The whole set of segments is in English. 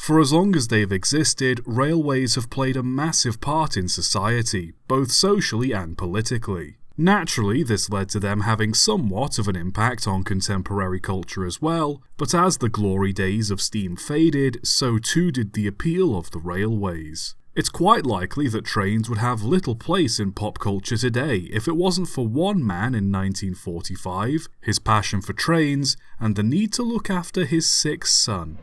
For as long as they've existed, railways have played a massive part in society, both socially and politically. Naturally, this led to them having somewhat of an impact on contemporary culture as well, but as the glory days of steam faded, so too did the appeal of the railways. It's quite likely that trains would have little place in pop culture today if it wasn't for one man in 1945, his passion for trains, and the need to look after his sick son.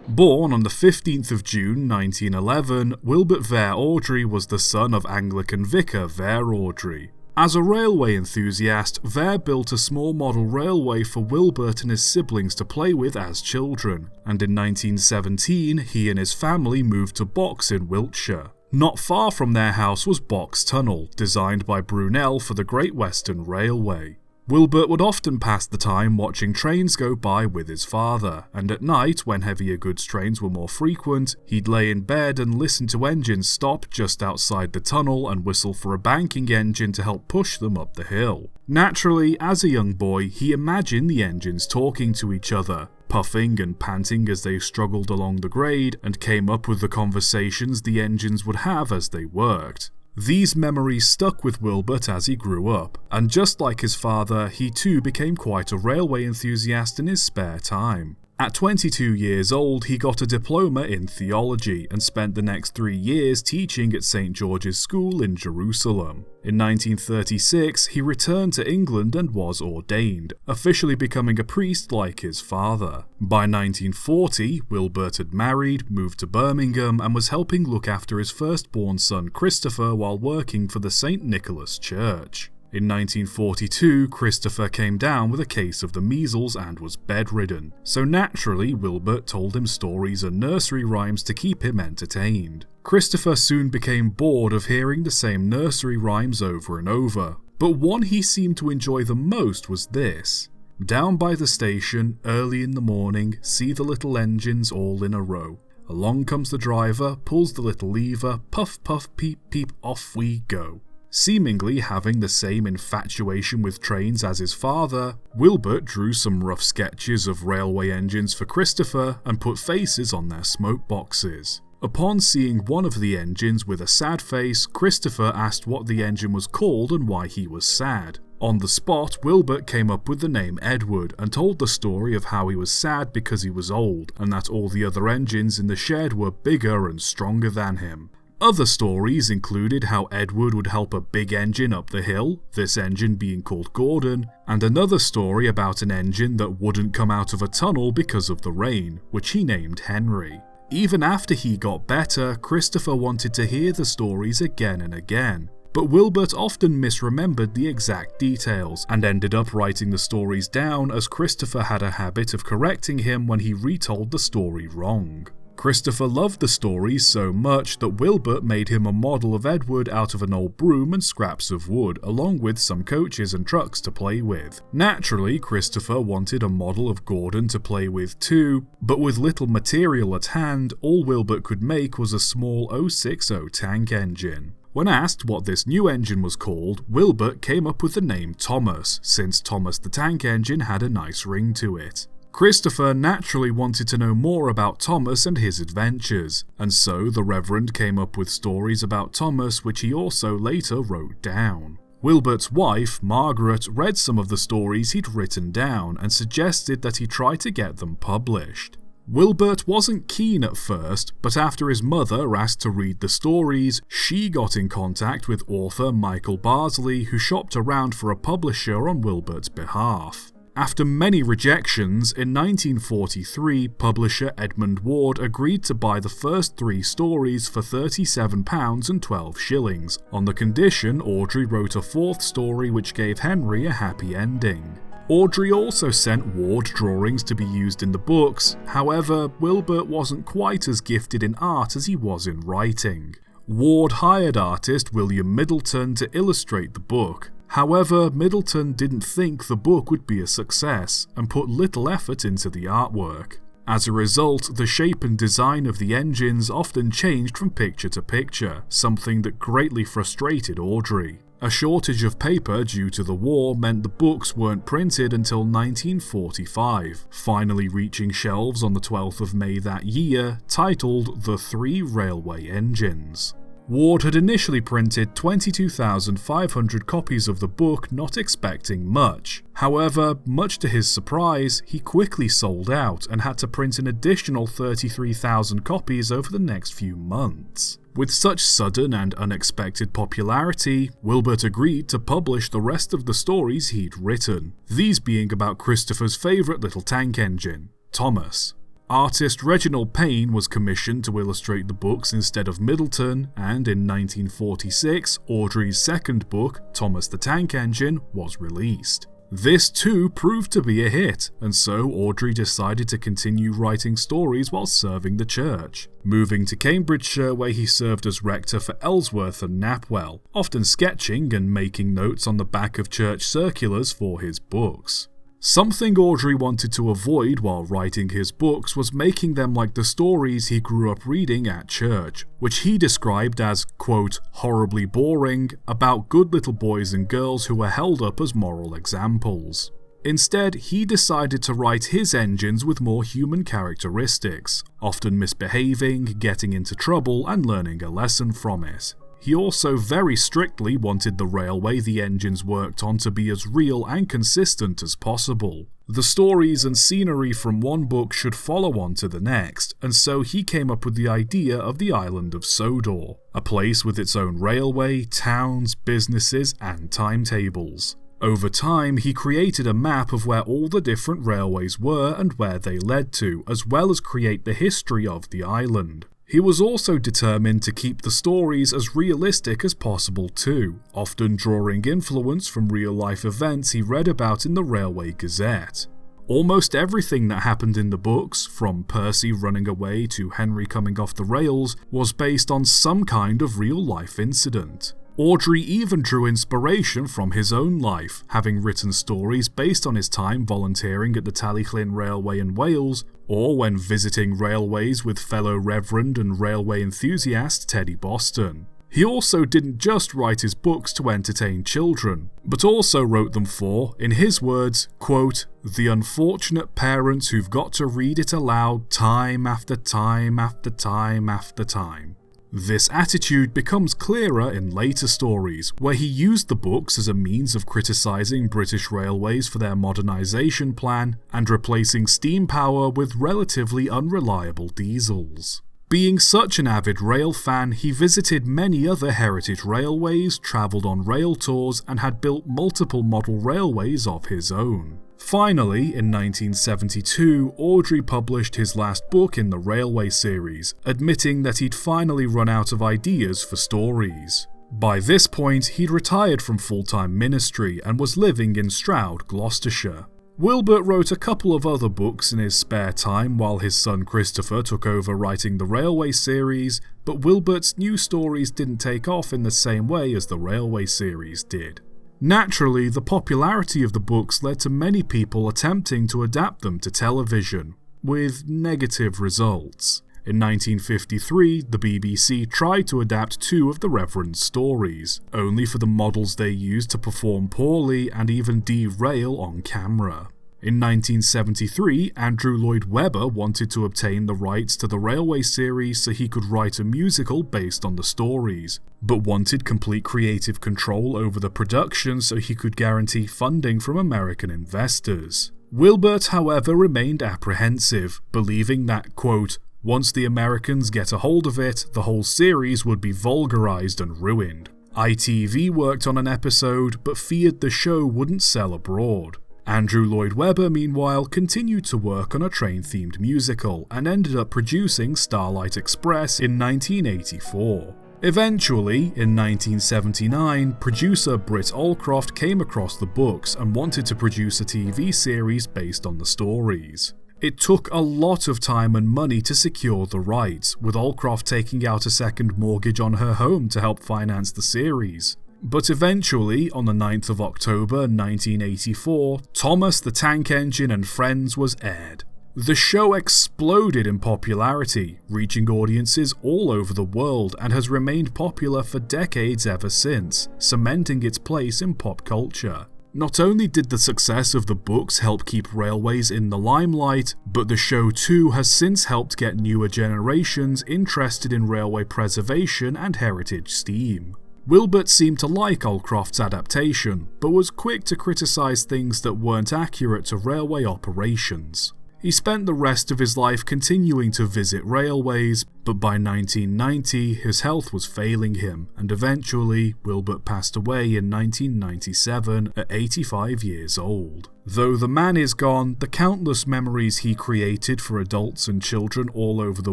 Born on the 15th of June 1911, Wilbert Awdry was the son of Anglican vicar Awdry. As a railway enthusiast, built a small model railway for Wilbert and his siblings to play with as children, and in 1917 he and his family moved to Box in Wiltshire. Not far from their house was Box Tunnel, designed by Brunel for the Great Western Railway. Wilbert would often pass the time watching trains go by with his father, and at night, when heavier goods trains were more frequent, he'd lay in bed and listen to engines stop just outside the tunnel and whistle for a banking engine to help push them up the hill. Naturally, as a young boy, he imagined the engines talking to each other, puffing and panting as they struggled along the grade, and came up with the conversations the engines would have as they worked. These memories stuck with Wilbert as he grew up, and just like his father, he too became quite a railway enthusiast in his spare time. At 22 years old, he got a diploma in theology and spent the next 3 years teaching at St. George's School in Jerusalem. In 1936, he returned to England and was ordained, officially becoming a priest like his father. By 1940, Wilbert had married, moved to Birmingham, and was helping look after his firstborn son Christopher while working for the St. Nicholas Church. In 1942, Christopher came down with a case of the measles and was bedridden, so naturally Wilbert told him stories and nursery rhymes to keep him entertained. Christopher soon became bored of hearing the same nursery rhymes over and over, but one he seemed to enjoy the most was this. Down by the station, early in the morning, see the little engines all in a row. Along comes the driver, pulls the little lever, puff puff peep peep, off we go. Seemingly having the same infatuation with trains as his father, Wilbert drew some rough sketches of railway engines for Christopher and put faces on their smoke boxes. Upon seeing one of the engines with a sad face, Christopher asked what the engine was called and why he was sad. On the spot, Wilbert came up with the name Edward and told the story of how he was sad because he was old and that all the other engines in the shed were bigger and stronger than him. Other stories included how Edward would help a big engine up the hill, this engine being called Gordon, and another story about an engine that wouldn't come out of a tunnel because of the rain, which he named Henry. Even after he got better, Christopher wanted to hear the stories again and again, but Wilbert often misremembered the exact details and ended up writing the stories down as Christopher had a habit of correcting him when he retold the story wrong. Christopher loved the stories so much that Wilbert made him a model of Edward out of an old broom and scraps of wood, along with some coaches and trucks to play with. Naturally, Christopher wanted a model of Gordon to play with too, but with little material at hand, all Wilbert could make was a small 060 tank engine. When asked what this new engine was called, Wilbert came up with the name Thomas, since Thomas the Tank Engine had a nice ring to it. Christopher naturally wanted to know more about Thomas and his adventures, and so the Reverend came up with stories about Thomas which he also later wrote down. Wilbert's wife, Margaret, read some of the stories he'd written down and suggested that he try to get them published. Wilbert wasn't keen at first, but after his mother asked to read the stories, she got in contact with author Michael Barsley, who shopped around for a publisher on Wilbert's behalf. After many rejections, in 1943, publisher Edmund Ward agreed to buy the first 3 stories for £37 and 12 shillings, on the condition Awdry wrote a 4th story which gave Henry a happy ending. Awdry also sent Ward drawings to be used in the books, however, Wilbert wasn't quite as gifted in art as he was in writing. Ward hired artist William Middleton to illustrate the book. However, Middleton didn't think the book would be a success and put little effort into the artwork. As a result, the shape and design of the engines often changed from picture to picture, something that greatly frustrated Awdry. A shortage of paper due to the war meant the books weren't printed until 1945, finally reaching shelves on the 12th of May that year, titled The Three Railway Engines. Ward had initially printed 22,500 copies of the book, not expecting much. However, much to his surprise, he quickly sold out and had to print an additional 33,000 copies over the next few months. With such sudden and unexpected popularity, Wilbert agreed to publish the rest of the stories he'd written, these being about Christopher's favourite little tank engine, Thomas. Artist Reginald Payne was commissioned to illustrate the books instead of Middleton, and in 1946, Awdry's second book, Thomas the Tank Engine, was released. This too proved to be a hit, and so Awdry decided to continue writing stories while serving the church, moving to Cambridgeshire where he served as rector for Ellsworth and Knapwell, often sketching and making notes on the back of church circulars for his books. Something Awdry wanted to avoid while writing his books was making them like the stories he grew up reading at church, which he described as, quote, horribly boring, about good little boys and girls who were held up as moral examples. Instead, he decided to write his engines with more human characteristics, often misbehaving, getting into trouble, and learning a lesson from it. He also very strictly wanted the railway the engines worked on to be as real and consistent as possible. The stories and scenery from one book should follow on to the next, and so he came up with the idea of the island of Sodor, a place with its own railway, towns, businesses, and timetables. Over time, he created a map of where all the different railways were and where they led to, as well as create the history of the island. He was also determined to keep the stories as realistic as possible too, often drawing influence from real-life events he read about in the Railway Gazette. Almost everything that happened in the books, from Percy running away to Henry coming off the rails, was based on some kind of real-life incident. Awdry even drew inspiration from his own life, having written stories based on his time volunteering at the Tallyclyn Railway in Wales, or when visiting railways with fellow Reverend and railway enthusiast Teddy Boston. He also didn't just write his books to entertain children, but also wrote them for, in his words, quote, the unfortunate parents who've got to read it aloud time after time after time after time. This attitude becomes clearer in later stories, where he used the books as a means of criticising British railways for their modernisation plan and replacing steam power with relatively unreliable diesels. Being such an avid rail fan, he visited many other heritage railways, travelled on rail tours, and had built multiple model railways of his own. Finally, in 1972, Awdry published his last book in the Railway series, admitting that he'd finally run out of ideas for stories. By this point, he'd retired from full-time ministry and was living in Stroud, Gloucestershire. Wilbert wrote a couple of other books in his spare time while his son Christopher took over writing the Railway series, but Wilbert's new stories didn't take off in the same way as the Railway series did. Naturally, the popularity of the books led to many people attempting to adapt them to television, with negative results. In 1953, the BBC tried to adapt two of the Reverend's stories, only for the models they used to perform poorly and even derail on camera. In 1973, Andrew Lloyd Webber wanted to obtain the rights to the Railway series so he could write a musical based on the stories, but wanted complete creative control over the production so he could guarantee funding from American investors. Wilbert, however, remained apprehensive, believing that, quote, once the Americans get a hold of it, the whole series would be vulgarized and ruined. ITV worked on an episode, but feared the show wouldn't sell abroad. Andrew Lloyd Webber, meanwhile, continued to work on a train-themed musical and ended up producing Starlight Express in 1984. Eventually, in 1979, producer Britt Allcroft came across the books and wanted to produce a TV series based on the stories. It took a lot of time and money to secure the rights, with Allcroft taking out a second mortgage on her home to help finance the series. But eventually, on the 9th of October 1984, Thomas the Tank Engine and Friends was aired. The show exploded in popularity, reaching audiences all over the world, and has remained popular for decades ever since, cementing its place in pop culture. Not only did the success of the books help keep railways in the limelight, but the show too has since helped get newer generations interested in railway preservation and heritage STEAM. Wilbert seemed to like Allcroft's adaptation, but was quick to criticise things that weren't accurate to railway operations. He spent the rest of his life continuing to visit railways, but by 1990 his health was failing him, and eventually Wilbert passed away in 1997 at 85 years old. Though the man is gone, the countless memories he created for adults and children all over the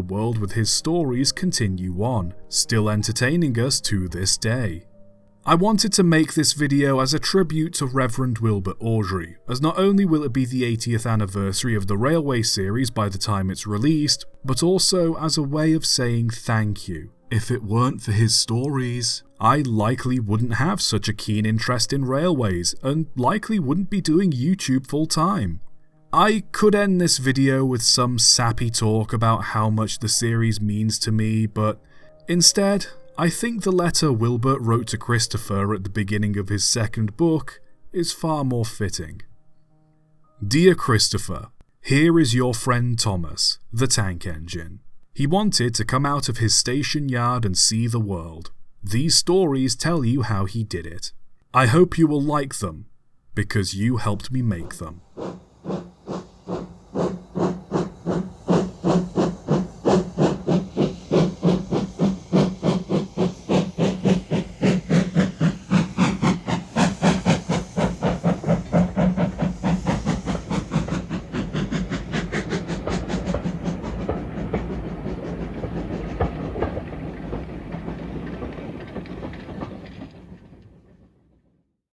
world with his stories continue on, still entertaining us to this day. I wanted to make this video as a tribute to Reverend Wilbert Awdry, as not only will it be the 80th anniversary of the Railway series by the time it's released, but also as a way of saying thank you. If it weren't for his stories, I likely wouldn't have such a keen interest in railways, and likely wouldn't be doing YouTube full time. I could end this video with some sappy talk about how much the series means to me, but instead, I think the letter Wilbert wrote to Christopher at the beginning of his second book is far more fitting. Dear Christopher, here is your friend Thomas, the tank engine. He wanted to come out of his station yard and see the world. These stories tell you how he did it. I hope you will like them, because you helped me make them.